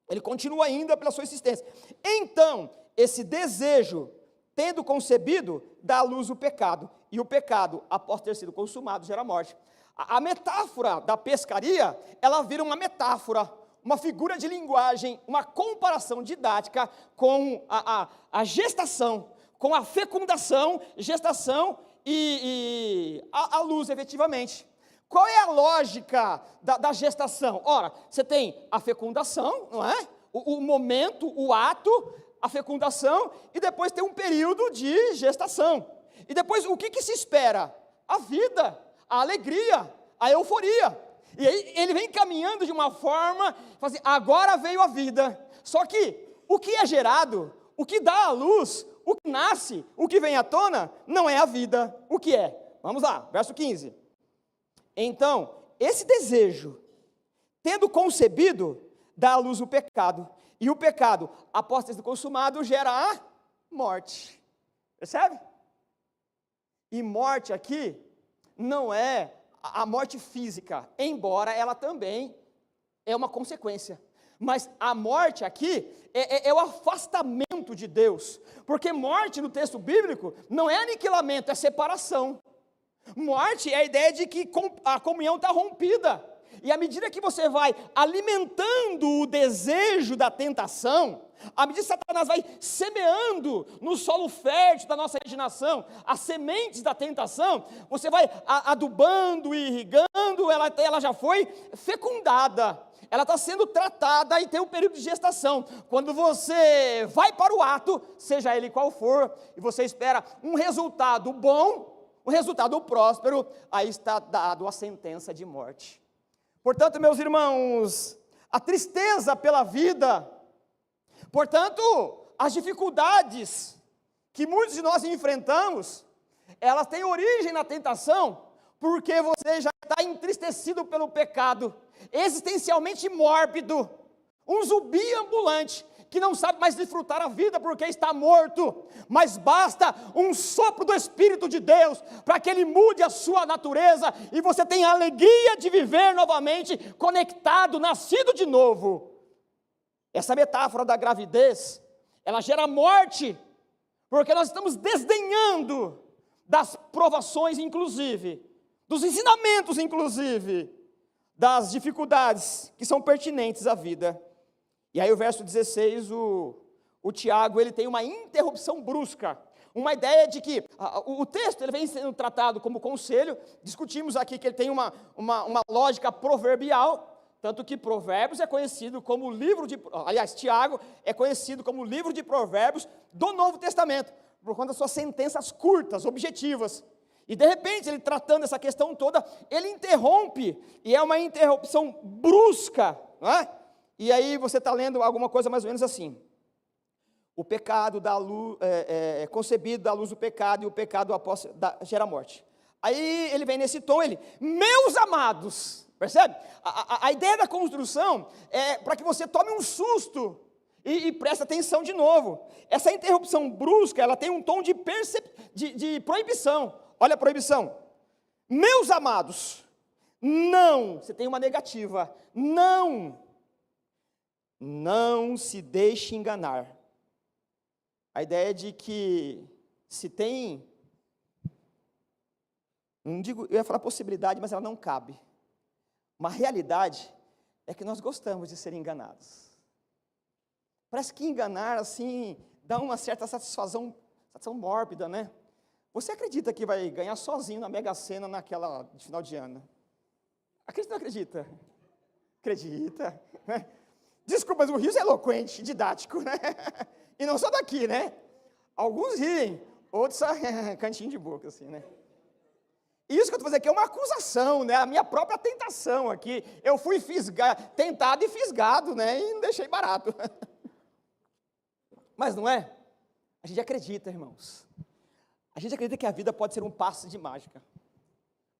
ele continua ainda pela sua insistência. Então, esse desejo, tendo concebido, dá à luz o pecado. E o pecado, após ter sido consumado, gera morte. A metáfora da pescaria, ela vira uma metáfora, uma figura de linguagem, uma comparação didática com a gestação, com a fecundação, gestação e a luz, efetivamente. Qual é a lógica da gestação? Ora, você tem a fecundação, não é? O momento, o ato, a fecundação, e depois tem um período de gestação. E depois, o que se espera? A vida, a alegria, a euforia. E aí ele vem caminhando de uma forma, assim, agora veio a vida. Só que o que é gerado, o que dá à luz, o que nasce, o que vem à tona, não é a vida. O que é? Vamos lá, verso 15. Então, esse desejo, tendo concebido, dá à luz o pecado. E o pecado, após ter sido consumado, gera a morte. Percebe? E morte aqui não é a morte física, embora ela também é uma consequência. Mas a morte aqui é o afastamento de Deus. Porque morte no texto bíblico não é aniquilamento, é separação. Morte é a ideia de que a comunhão está rompida. E à medida que você vai alimentando o desejo da tentação, à medida que Satanás vai semeando no solo fértil da nossa imaginação as sementes da tentação, você vai adubando e irrigando, ela já foi fecundada, ela está sendo tratada e tem um período de gestação. Quando você vai para o ato, seja ele qual for, e você espera um resultado bom, um resultado próspero, aí está dado a sentença de morte. Portanto, meus irmãos, a tristeza pela vida, portanto, as dificuldades que muitos de nós enfrentamos, elas têm origem na tentação, porque você já está entristecido pelo pecado, existencialmente mórbido, um zumbi ambulante, que não sabe mais desfrutar a vida porque está morto, mas basta um sopro do Espírito de Deus para que Ele mude a sua natureza e você tenha a alegria de viver novamente, conectado, nascido de novo. Essa metáfora da gravidez, ela gera morte, porque nós estamos desdenhando das provações, inclusive, dos ensinamentos, inclusive, das dificuldades que são pertinentes à vida. E aí o verso 16, o Tiago, ele tem uma interrupção brusca, uma ideia de que o texto ele vem sendo tratado como conselho. Discutimos aqui que ele tem uma lógica proverbial, tanto que Provérbios é conhecido como o livro de... Aliás, Tiago é conhecido como o livro de Provérbios do Novo Testamento, por conta das suas sentenças curtas, objetivas. E de repente, ele tratando essa questão toda, ele interrompe, e é uma interrupção brusca, não é? E aí você está lendo alguma coisa mais ou menos assim: o pecado dá luz, é concebido da luz do pecado, e o pecado após gera morte. Aí ele vem nesse tom, meus amados, percebe? A ideia da construção é para que você tome um susto e preste atenção de novo. Essa interrupção brusca, ela tem um tom de proibição. Olha a proibição: meus amados, não, você tem uma negativa, não se deixe enganar. A ideia de que se tem, não digo, eu ia falar possibilidade, mas ela não cabe. Uma realidade é que nós gostamos de ser enganados. Parece que enganar, assim, dá uma certa satisfação mórbida, né? Você acredita que vai ganhar sozinho na Mega Sena naquela de final de ano? Acredita ou não acredita? Acredita, né? Desculpa, mas o riso é eloquente, didático, né? E não só daqui, né? Alguns riem, outros cantinho de boca, assim, né? Isso que eu estou fazendo aqui é uma acusação, né? A minha própria tentação aqui. Eu fui tentado e fisgado, né? E não deixei barato. Mas não é? A gente acredita, irmãos. A gente acredita que a vida pode ser um passe de mágica.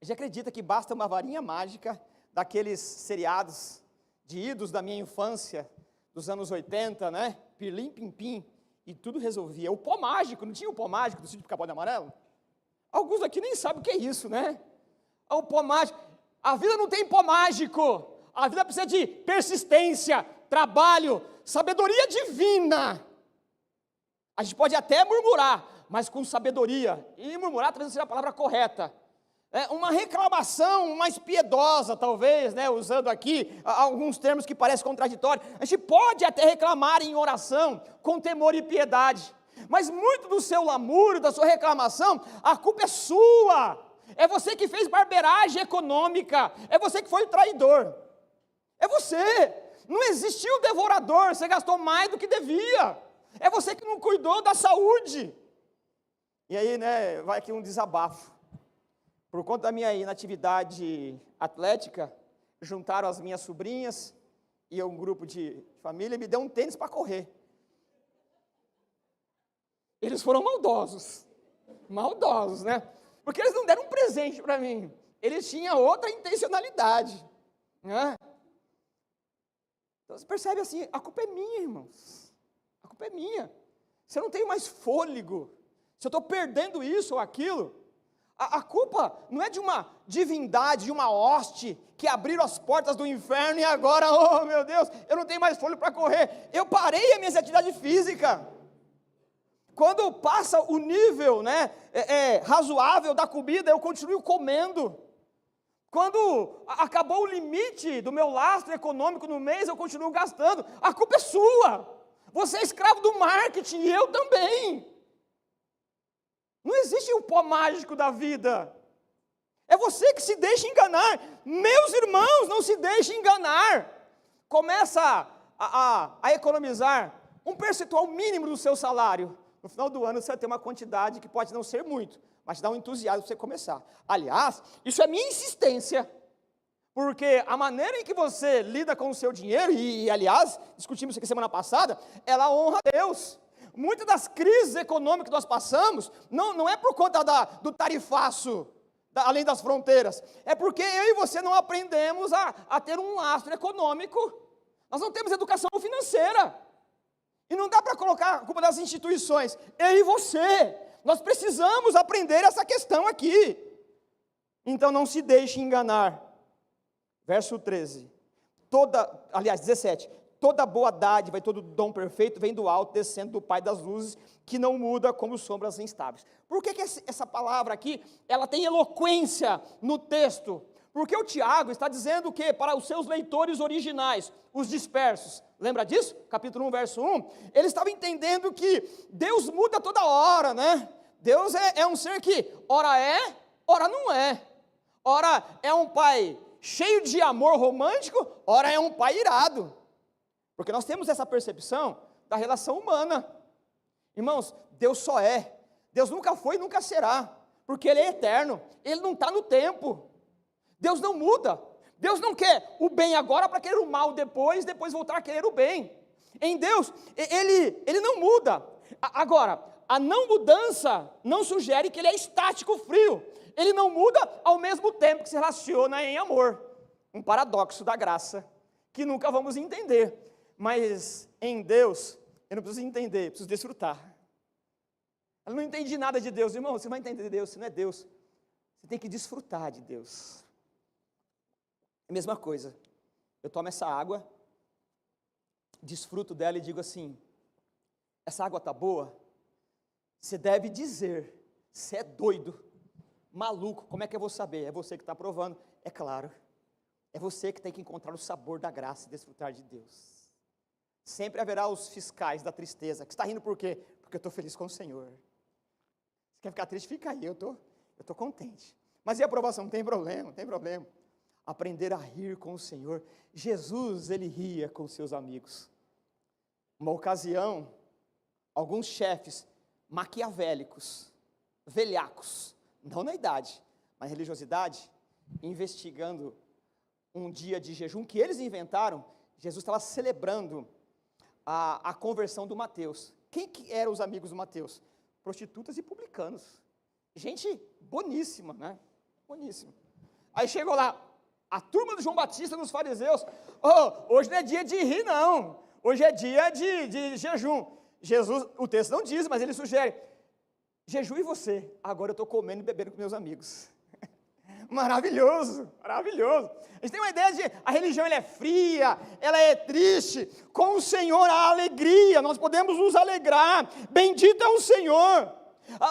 A gente acredita que basta uma varinha mágica daqueles seriados de idos da minha infância, dos anos 80, né? Pirlim, pim, pim, e tudo resolvia. O pó mágico, não tinha o pó mágico do Sítio Pica-Pau de Amarelo? Alguns aqui nem sabem o que é isso, né? O pó mágico. A vida não tem pó mágico. A vida precisa de persistência, trabalho, sabedoria divina. A gente pode até murmurar, mas com sabedoria. E murmurar talvez não seja a palavra correta. Uma reclamação mais piedosa, talvez, né? Usando aqui alguns termos que parecem contraditórios. A gente pode até reclamar em oração, com temor e piedade. Mas muito do seu lamúrio, da sua reclamação, a culpa é sua. É você que fez barbeiragem econômica. É você que foi o traidor. É você. Não existiu devorador, você gastou mais do que devia. É você que não cuidou da saúde. E aí, né, vai aqui um desabafo. Por conta da minha inatividade atlética, juntaram as minhas sobrinhas e um grupo de família e me deu um tênis para correr. Eles foram maldosos, né? Porque eles não deram um presente para mim, eles tinham outra intencionalidade, né? Então você percebe assim, a culpa é minha, irmãos, a culpa é minha. Se eu não tenho mais fôlego, se eu estou perdendo isso ou aquilo, a culpa não é de uma divindade, de uma hoste que abriram as portas do inferno e agora, oh meu Deus, eu não tenho mais fôlego para correr. Eu parei a minha atividade física. Quando passa o nível, né, razoável da comida, eu continuo comendo. Quando acabou o limite do meu lastro econômico no mês, eu continuo gastando. A culpa é sua. Você é escravo do marketing e eu também. Não existe o pó mágico da vida. É você que se deixa enganar. Meus irmãos, não se deixem enganar. Começa a economizar um percentual mínimo do seu salário. No final do ano você vai ter uma quantidade que pode não ser muito, mas te dá um entusiasmo para você começar. Aliás, isso é minha insistência. Porque a maneira em que você lida com o seu dinheiro, e aliás, discutimos isso aqui semana passada, ela honra a Deus. Muitas das crises econômicas que nós passamos, não é por conta do tarifaço, além das fronteiras, é porque eu e você não aprendemos a ter um lastro econômico, nós não temos educação financeira, E não dá para colocar a culpa das instituições. Eu e você, nós precisamos aprender essa questão aqui. Então não se deixe enganar. Verso 13. 17. Toda boa dádiva e todo dom perfeito vem do alto, descendo do Pai das luzes, que não muda como sombras instáveis. Por que essa palavra aqui, ela tem eloquência no texto? Porque o Tiago está dizendo o quê? Para os seus leitores originais, os dispersos. Lembra disso? Capítulo 1, verso 1. Ele estava entendendo que Deus muda toda hora, né? Deus é um ser que ora é, ora não é. Ora é um pai cheio de amor romântico, ora é um pai irado. Porque nós temos essa percepção da relação humana. Irmãos, Deus só é. Deus nunca foi e nunca será. Porque Ele é eterno. Ele não está no tempo. Deus não muda. Deus não quer o bem agora para querer o mal depois voltar a querer o bem. Em Deus, Ele não muda. Agora, a não mudança não sugere que Ele é estático, frio. Ele não muda ao mesmo tempo que se relaciona em amor. Um paradoxo da graça, que nunca vamos entender. Mas em Deus, eu não preciso entender, eu preciso desfrutar. Eu não entendi nada de Deus, irmão, você vai entender de Deus, você não é Deus. Você tem que desfrutar de Deus. É a mesma coisa, eu tomo essa água, desfruto dela e digo assim, essa água está boa? Você deve dizer, você é doido, maluco, como é que eu vou saber? É você que está provando, é claro. É você que tem que encontrar o sabor da graça e desfrutar de Deus. Sempre haverá os fiscais da tristeza, que está rindo por quê? Porque eu estou feliz com o Senhor. Você quer ficar triste? Fica aí, eu estou contente. Mas e a aprovação? Não tem problema, não tem problema. Aprender a rir com o Senhor. Jesus, ele ria com seus amigos. Uma ocasião, alguns chefes maquiavélicos, velhacos, não na idade, mas religiosidade, investigando um dia de jejum que eles inventaram, Jesus estava celebrando a conversão do Mateus. Quem que eram os amigos do Mateus? Prostitutas e publicanos. Gente boníssima, né? Boníssima. Aí chegou lá, a turma do João Batista dos fariseus, hoje não é dia de rir não, hoje é dia de jejum. Jesus, o texto não diz, mas ele sugere, jejum e você, agora eu estou comendo e bebendo com meus amigos. Maravilhoso, maravilhoso. A gente tem uma ideia de a religião ela é fria, ela é triste. Com o Senhor há alegria, nós podemos nos alegrar. Bendito é o Senhor.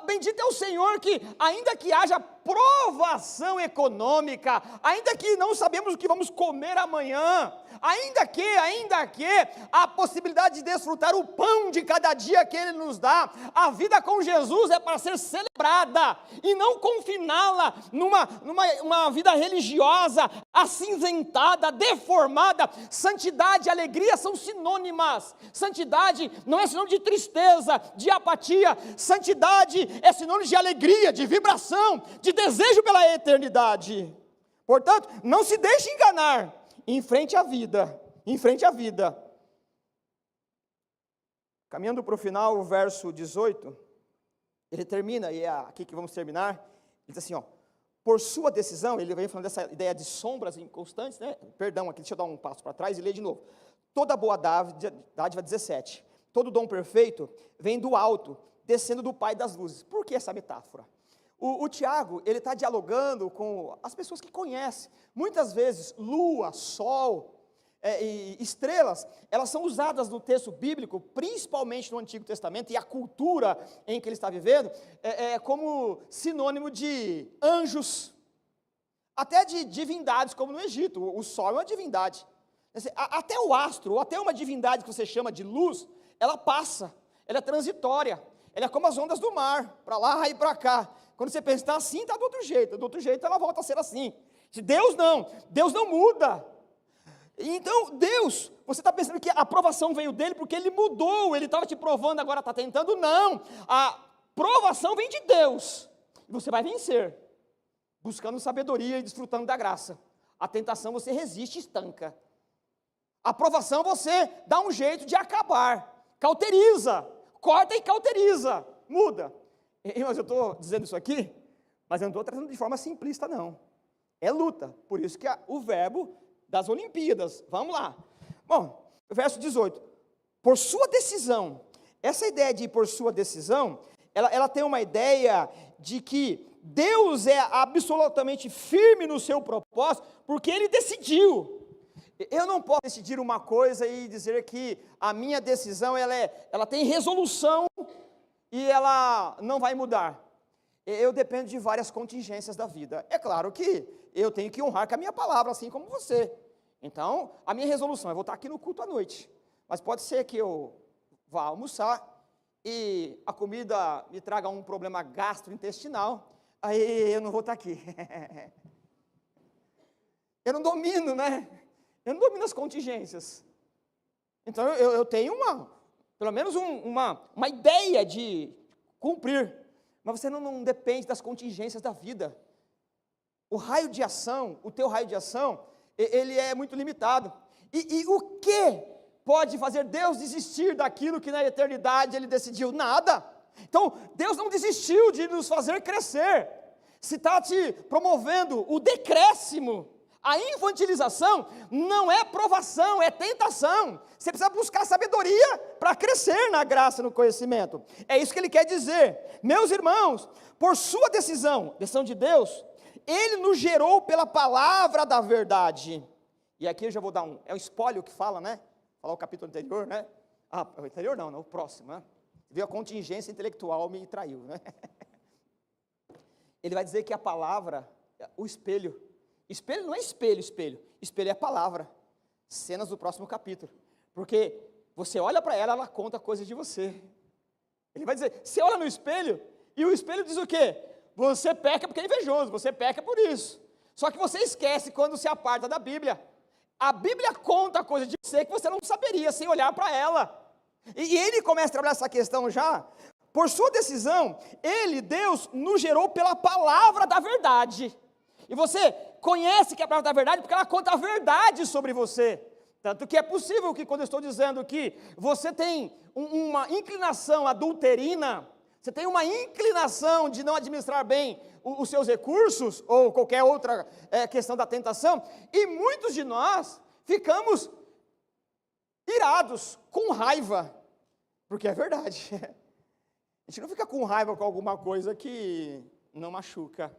Bendito é o Senhor que, ainda que haja provação econômica, ainda que não sabemos o que vamos comer amanhã, ainda que a possibilidade de desfrutar o pão de cada dia que Ele nos dá, a vida com Jesus é para ser celebrada, e não confiná-la numa vida religiosa, acinzentada, deformada. Santidade e alegria são sinônimas. Santidade não é sinônimo de tristeza, de apatia. Santidade é sinônimo de alegria, de vibração, de desejo pela eternidade. Portanto, não se deixe enganar. Enfrente a vida. Caminhando para o final, o verso 18, ele termina, e é aqui que vamos terminar. Ele diz assim, por sua decisão, ele vem falando dessa ideia de sombras inconstantes, né? Perdão, aqui, deixa eu dar um passo para trás e ler de novo. Toda boa dádiva, 17, todo dom perfeito vem do alto, descendo do Pai das luzes. Por que essa metáfora? O Tiago, ele está dialogando com as pessoas que conhecem. Muitas vezes, lua, sol e estrelas, elas são usadas no texto bíblico, principalmente no Antigo Testamento, e a cultura em que ele está vivendo, como sinônimo de anjos, até de divindades, como no Egito. O sol é uma divindade. Até o astro, ou até uma divindade que você chama de luz, ela passa, ela é transitória, ela é como as ondas do mar, para lá e para cá. Quando você pensa, está assim, está do outro jeito ela volta a ser assim. Deus não muda. Então, Deus, você está pensando que a aprovação veio dele porque ele mudou, ele estava te provando, agora está tentando? Não, a provação vem de Deus, e você vai vencer, buscando sabedoria e desfrutando da graça. A tentação você resiste e estanca. A aprovação você dá um jeito de acabar, cauteriza, corta e cauteriza, muda. Mas eu estou dizendo isso aqui, mas eu não estou trazendo de forma simplista, não. É luta, por isso que o verbo das Olimpíadas, vamos lá. Bom, verso 18, por sua decisão. Essa ideia de por sua decisão, ela tem uma ideia de que Deus é absolutamente firme no seu propósito, porque Ele decidiu. Eu não posso decidir uma coisa e dizer que a minha decisão, ela tem resolução e ela não vai mudar. Eu dependo de várias contingências da vida. É claro que eu tenho que honrar com a minha palavra, assim como você. Então, a minha resolução é voltar aqui no culto à noite. Mas pode ser que eu vá almoçar e a comida me traga um problema gastrointestinal, aí eu não vou estar aqui. Eu não domino, né? Eu não domino as contingências. Então, eu tenho pelo menos uma ideia de cumprir. Mas você não depende das contingências da vida. O raio de ação, o teu raio de ação, ele é muito limitado. E o que pode fazer Deus desistir daquilo que na eternidade Ele decidiu? Nada. Então, Deus não desistiu de nos fazer crescer. Se está te promovendo o decréscimo, a infantilização não é provação, é tentação. Você precisa buscar sabedoria para crescer na graça e no conhecimento. É isso que ele quer dizer. Meus irmãos, por sua decisão de Deus, Ele nos gerou pela palavra da verdade. E aqui eu já vou dar é um espólio que fala, né? Falar o capítulo anterior, né? O anterior não, o próximo, né? Viu, a contingência intelectual me traiu, né? Ele vai dizer que a palavra, o espelho não é espelho, espelho é a palavra, cenas do próximo capítulo, porque você olha para ela, ela conta coisas de você. Ele vai dizer, você olha no espelho, e o espelho diz o quê? Você peca porque é invejoso, você peca por isso, só que você esquece quando se aparta da Bíblia. A Bíblia conta coisas de você que você não saberia sem olhar para ela, e ele começa a trabalhar essa questão já. Por sua decisão, Deus, nos gerou pela palavra da verdade. E você conhece que é a palavra da verdade porque ela conta a verdade sobre você. Tanto que é possível que quando eu estou dizendo que você tem uma inclinação adulterina, você tem uma inclinação de não administrar bem os seus recursos, ou qualquer outra questão da tentação, e muitos de nós ficamos irados, com raiva, porque é verdade. A gente não fica com raiva com alguma coisa que não machuca.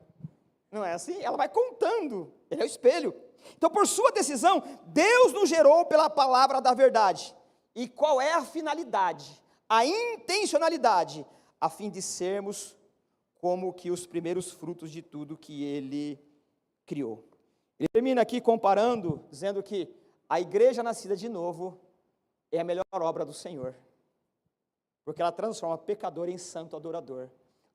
Não é assim? Ela vai contando. Ele é o espelho. Então, por sua decisão, Deus nos gerou pela palavra da verdade. E qual é a finalidade? A intencionalidade, a fim de sermos como que os primeiros frutos de tudo que Ele criou. Ele termina aqui comparando, dizendo que a igreja nascida de novo é a melhor obra do Senhor, porque ela transforma pecador em santo adorador.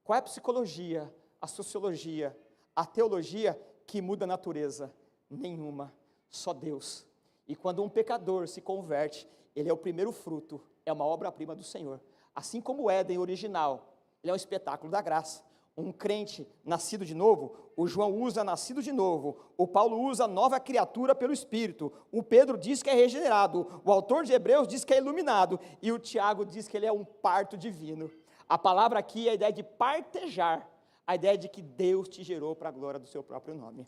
Qual é a psicologia, a sociologia, a teologia que muda a natureza? Nenhuma, só Deus. E quando um pecador se converte, ele é o primeiro fruto, é uma obra-prima do Senhor. Assim como o Éden original, ele é um espetáculo da graça. Um crente nascido de novo, o João usa nascido de novo, o Paulo usa nova criatura pelo Espírito, o Pedro diz que é regenerado, o autor de Hebreus diz que é iluminado, e o Tiago diz que ele é um parto divino. A palavra aqui é a ideia de partejar, a ideia de que Deus te gerou para a glória do seu próprio nome.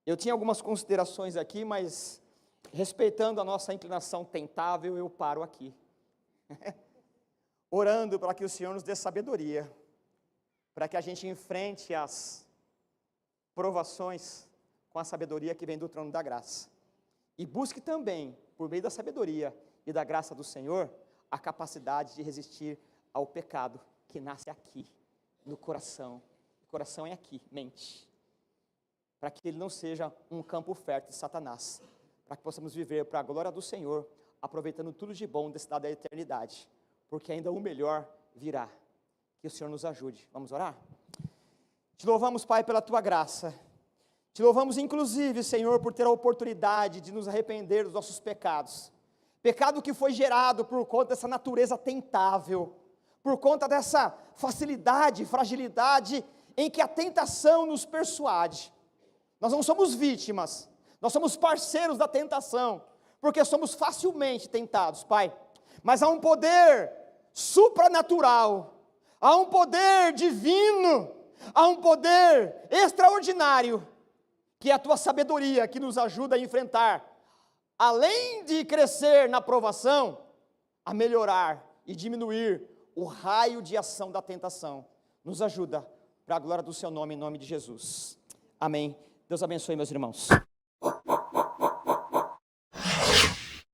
Eu tinha algumas considerações aqui, mas respeitando a nossa inclinação tentável, eu paro aqui. Orando para que o Senhor nos dê sabedoria, para que a gente enfrente as provações com a sabedoria que vem do trono da graça. E busque também, por meio da sabedoria e da graça do Senhor, a capacidade de resistir ao pecado que nasce aqui, no coração. O coração é aqui, mente. Para que ele não seja um campo fértil de Satanás. Para que possamos viver para a glória do Senhor, aproveitando tudo de bom desse lado da eternidade. Porque ainda o melhor virá. Que o Senhor nos ajude. Vamos orar? Te louvamos, Pai, pela Tua graça. Te louvamos, inclusive, Senhor, por ter a oportunidade de nos arrepender dos nossos pecados. Pecado que foi gerado por conta dessa natureza tentável, por conta dessa facilidade, fragilidade em que a tentação nos persuade. Nós não somos vítimas, nós somos parceiros da tentação, porque somos facilmente tentados, Pai. Mas há um poder supranatural, há um poder divino, há um poder extraordinário, que é a Tua sabedoria que nos ajuda a enfrentar, além de crescer na provação, a melhorar e diminuir o raio de ação da tentação. Nos ajuda, para a glória do seu nome, em nome de Jesus. Amém. Deus abençoe, meus irmãos.